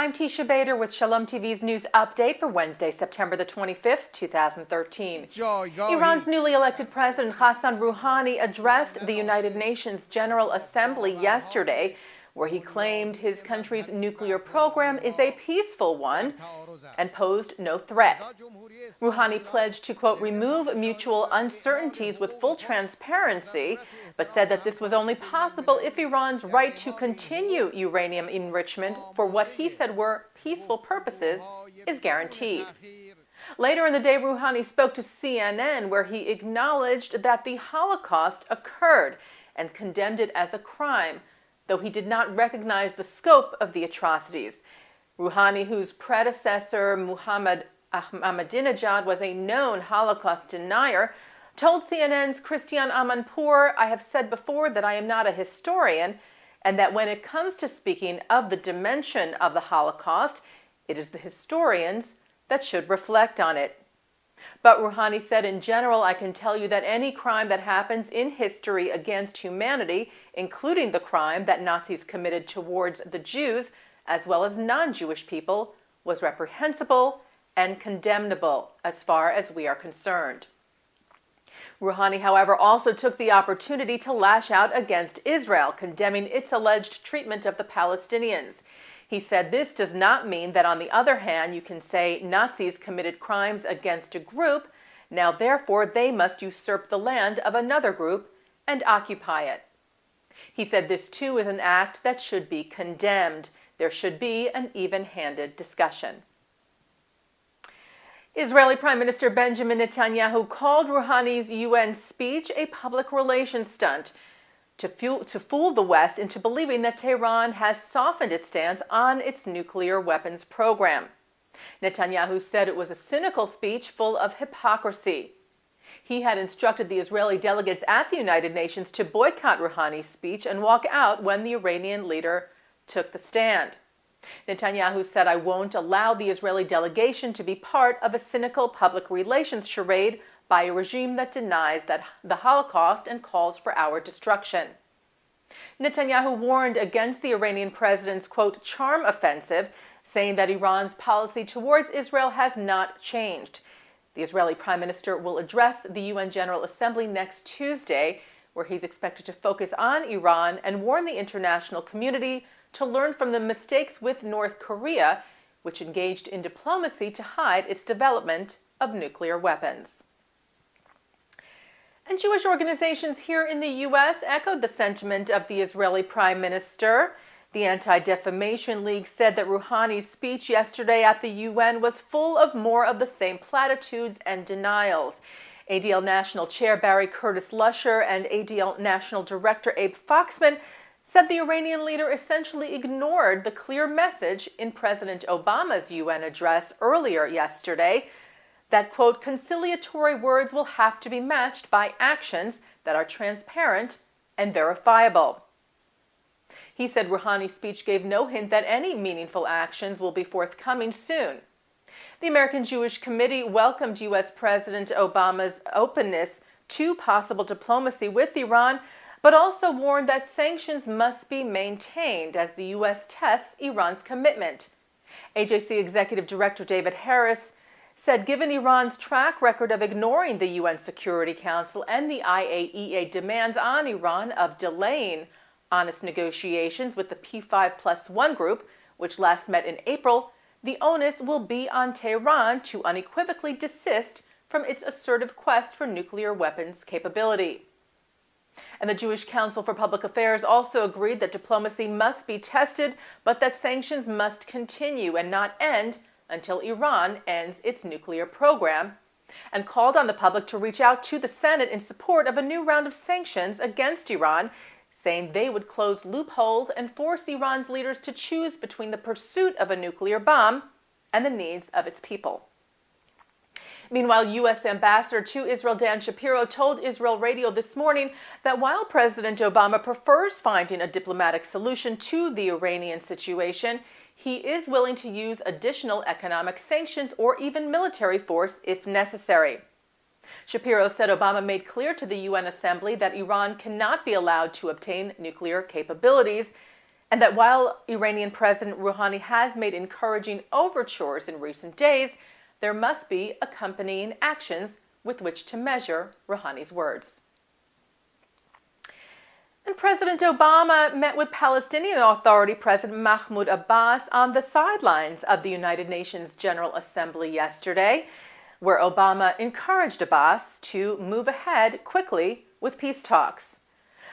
I'm Teisha Bader with Shalom TV's news update for Wednesday, September the 25th, 2013. Iran's newly elected President Hassan Rouhani addressed the United Nations General Assembly yesterday, where he claimed his country's nuclear program is a peaceful one and posed no threat. Rouhani pledged to, quote, remove mutual uncertainties with full transparency, but said that this was only possible if Iran's right to continue uranium enrichment for what he said were peaceful purposes is guaranteed. Later in the day, Rouhani spoke to CNN, where he acknowledged that the Holocaust occurred and condemned it as a crime, though he did not recognize the scope of the atrocities. Rouhani, whose predecessor, Muhammad Ahmadinejad, was a known Holocaust denier, told CNN's Christiane Amanpour, "I have said before that I am not a historian, and that when it comes to speaking of the dimension of the Holocaust, it is the historians that should reflect on it." But Rouhani said, in general, "I can tell you that any crime that happens in history against humanity, including the crime that Nazis committed towards the Jews, as well as non-Jewish people, was reprehensible and condemnable as far as we are concerned." Rouhani, however, also took the opportunity to lash out against Israel, condemning its alleged treatment of the Palestinians. He said this does not mean that, on the other hand, you can say Nazis committed crimes against a group, now therefore they must usurp the land of another group and occupy it. He said this too is an act that should be condemned. There should be an even-handed discussion. Israeli Prime Minister Benjamin Netanyahu called Rouhani's UN speech a public relations stunt to fool the West into believing that Tehran has softened its stance on its nuclear weapons program. Netanyahu said it was a cynical speech full of hypocrisy. He had instructed the Israeli delegates at the United Nations to boycott Rouhani's speech and walk out when the Iranian leader took the stand. Netanyahu said, "I won't allow the Israeli delegation to be part of a cynical public relations charade by a regime that denies the Holocaust and calls for our destruction." Netanyahu warned against the Iranian president's, quote, charm offensive, saying that Iran's policy towards Israel has not changed. The Israeli Prime Minister will address the UN General Assembly next Tuesday, where he's expected to focus on Iran and warn the international community to learn from the mistakes with North Korea, which engaged in diplomacy to hide its development of nuclear weapons. And Jewish organizations here in the U.S. echoed the sentiment of the Israeli Prime Minister. The Anti-Defamation League said that Rouhani's speech yesterday at the UN was full of more of the same platitudes and denials. ADL National Chair Barry Curtis Lusher and ADL National Director Abe Foxman said the Iranian leader essentially ignored the clear message in President Obama's UN address earlier yesterday that, quote, conciliatory words will have to be matched by actions that are transparent and verifiable. He said Rouhani's speech gave no hint that any meaningful actions will be forthcoming soon. The American Jewish Committee welcomed U.S. President Obama's openness to possible diplomacy with Iran, but also warned that sanctions must be maintained as the U.S. tests Iran's commitment. AJC Executive Director David Harris said given Iran's track record of ignoring the UN Security Council and the IAEA demands on Iran of delaying honest negotiations with the P5+1 group, which last met in April, the onus will be on Tehran to unequivocally desist from its assertive quest for nuclear weapons capability. And the Jewish Council for Public Affairs also agreed that diplomacy must be tested, but that sanctions must continue and not end until Iran ends its nuclear program, and called on the public to reach out to the Senate in support of a new round of sanctions against Iran, saying they would close loopholes and force Iran's leaders to choose between the pursuit of a nuclear bomb and the needs of its people. Meanwhile, U.S. Ambassador to Israel Dan Shapiro told Israel Radio this morning that while President Obama prefers finding a diplomatic solution to the Iranian situation, he is willing to use additional economic sanctions or even military force if necessary. Shapiro said Obama made clear to the UN Assembly that Iran cannot be allowed to obtain nuclear capabilities, and that while Iranian President Rouhani has made encouraging overtures in recent days, there must be accompanying actions with which to measure Rouhani's words. And President Obama met with Palestinian Authority President Mahmoud Abbas on the sidelines of the United Nations General Assembly yesterday, where Obama encouraged Abbas to move ahead quickly with peace talks.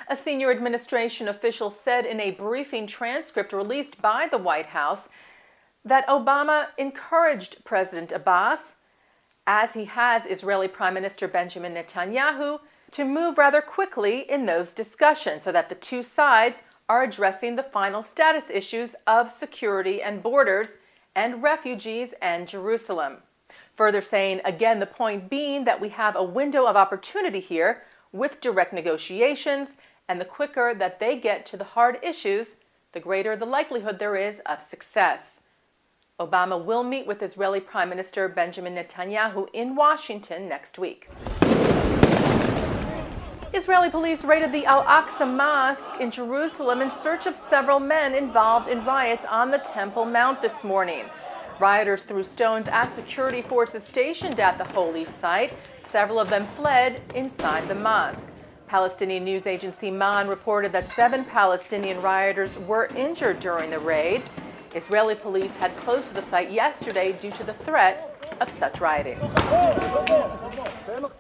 A senior administration official said in a briefing transcript released by the White House that Obama encouraged President Abbas, as he has Israeli Prime Minister Benjamin Netanyahu, to move rather quickly in those discussions so that the two sides are addressing the final status issues of security and borders and refugees and Jerusalem. Further saying, again, the point being that we have a window of opportunity here with direct negotiations, and the quicker that they get to the hard issues, the greater the likelihood there is of success. Obama will meet with Israeli Prime Minister Benjamin Netanyahu in Washington next week. Israeli police raided the Al-Aqsa Mosque in Jerusalem in search of several men involved in riots on the Temple Mount this morning. Rioters threw stones at security forces stationed at the holy site. Several of them fled inside the mosque. Palestinian news agency MAN reported that 7 Palestinian rioters were injured during the raid. Israeli police had closed the site yesterday due to the threat of such rioting.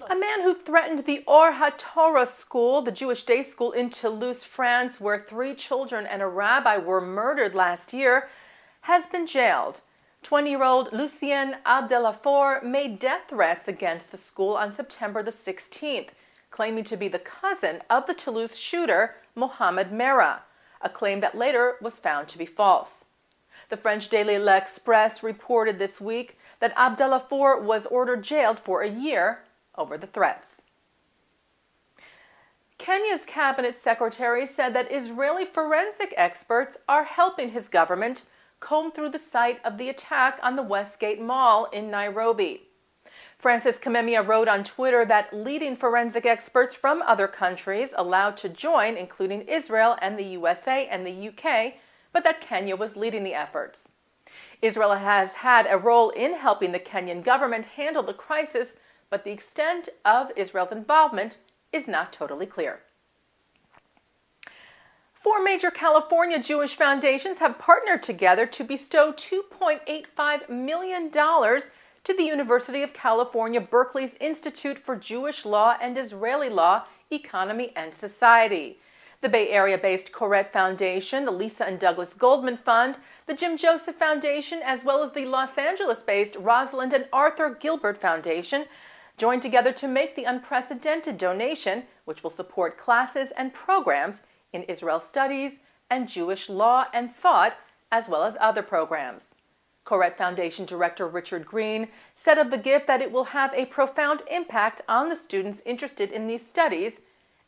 A man who threatened the Or HaTorah school, the Jewish day school in Toulouse, France, where 3 children and a rabbi were murdered last year, has been jailed. 20-year-old Lucien Abdelafour made death threats against the school on September the 16th, claiming to be the cousin of the Toulouse shooter, Mohamed Merah, a claim that later was found to be false. The French daily L'Express reported this week that Abdelafour was ordered jailed for a year over the threats. Kenya's cabinet secretary said that Israeli forensic experts are helping his government comb through the site of the attack on the Westgate Mall in Nairobi. Francis Kamemia wrote on Twitter that leading forensic experts from other countries allowed to join, including Israel and the USA and the UK, but that Kenya was leading the efforts. Israel has had a role in helping the Kenyan government handle the crisis, but the extent of Israel's involvement is not totally clear. 4 major California Jewish foundations have partnered together to bestow $2.85 million to the University of California, Berkeley's Institute for Jewish Law and Israeli Law, Economy and Society. The Bay Area-based Koret Foundation, the Lisa and Douglas Goldman Fund, the Jim Joseph Foundation, as well as the Los Angeles-based Rosalind and Arthur Gilbert Foundation, joined together to make the unprecedented donation, which will support classes and programs in Israel studies and Jewish law and thought, as well as other programs. Koret Foundation Director Richard Green said of the gift that it will have a profound impact on the students interested in these studies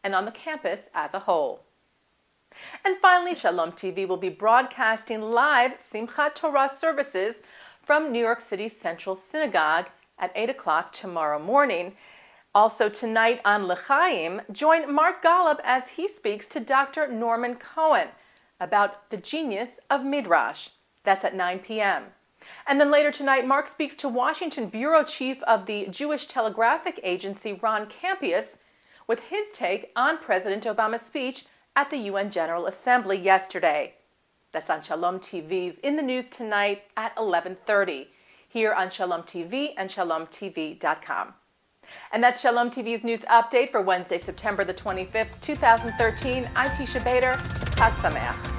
and on the campus as a whole. And finally, Shalom TV will be broadcasting live Simchat Torah services from New York City's Central Synagogue at 8 o'clock tomorrow morning. Also tonight on L'Chaim, join Mark Golub as he speaks to Dr. Norman Cohen about the genius of Midrash. That's at 9 p.m. And then later tonight, Mark speaks to Washington Bureau Chief of the Jewish Telegraphic Agency, Ron Campius, with his take on President Obama's speech at the UN General Assembly yesterday. That's on Shalom TV's In the News Tonight at 11:30, here on Shalom TV and shalomtv.com. And that's Shalom TV's news update for Wednesday, September the 25th, 2013. I'm Teisha Bader. Chag Sameach.